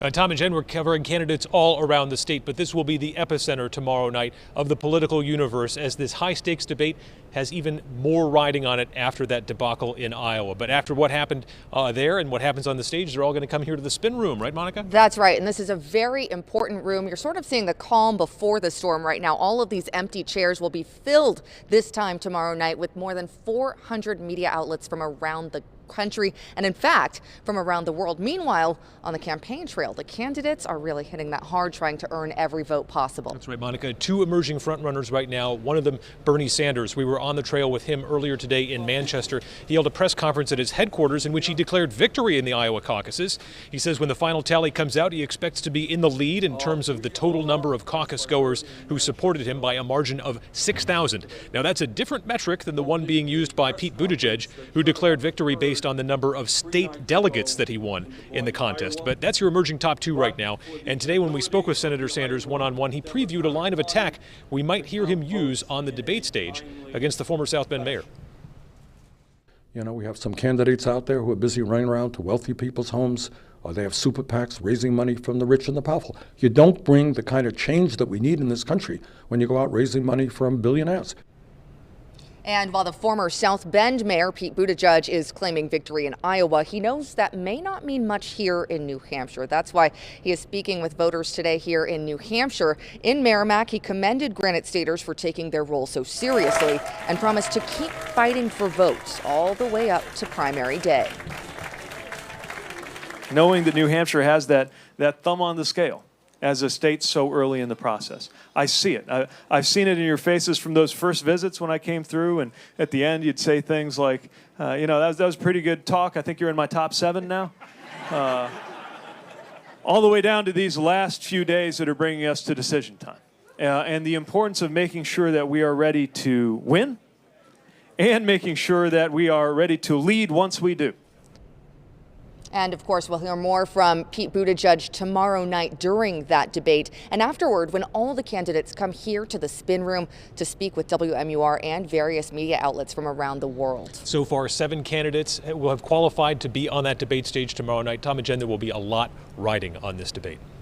Tom and Jen, we're covering candidates all around the state, but this will be the epicenter tomorrow night of the political universe as this high-stakes debate has even more riding on it after that debacle in Iowa. But after what happened there and what happens on the stage, they're all going to come here to the spin room, right, Monica? That's right, and this is a very important room. You're sort of seeing the calm before the storm right now. All of these empty chairs will be filled this time tomorrow night with more than 400 media outlets from around the country and in fact from around the world. Meanwhile, on the campaign trail, the candidates are really hitting that hard, trying to earn every vote possible. That's right, Monica. Two emerging frontrunners right now. One of them, Bernie Sanders. We were on the trail with him earlier today in Manchester. He held a press conference at his headquarters in which he declared victory in the Iowa caucuses. He says when the final tally comes out, he expects to be in the lead in terms of the total number of caucus goers who supported him by a margin of 6,000. Now that's a different metric than the one being used by Pete Buttigieg, who declared victory based on the number of state delegates that he won in the contest. But that's your emerging top two right now. And today when we spoke with Senator Sanders one-on-one, he previewed a line of attack we might hear him use on the debate stage against the former South Bend mayor. You know, we have some candidates out there who are busy running around to wealthy people's homes, or they have super PACs raising money from the rich and the powerful. You don't bring the kind of change that we need in this country when you go out raising money from billionaires. And while the former South Bend mayor, Pete Buttigieg, is claiming victory in Iowa, he knows that may not mean much here in New Hampshire. That's why he is speaking with voters today here in New Hampshire. In Merrimack, he commended Granite Staters for taking their role so seriously and promised to keep fighting for votes all the way up to primary day. Knowing that New Hampshire has that thumb on the scale as a state so early in the process. I see it. I've seen it in your faces from those first visits when I came through, and at the end you'd say things like, you know, that was pretty good talk. I think you're in my top 7 now. All the way down to these last few days that are bringing us to decision time. And the importance of making sure that we are ready to win and making sure that we are ready to lead once we do. And of course, we'll hear more from Pete Buttigieg tomorrow night during that debate. And afterward, when all the candidates come here to the spin room to speak with WMUR and various media outlets from around the world. So far, 7 candidates will have qualified to be on that debate stage tomorrow night. Tom and Jen, there will be a lot riding on this debate.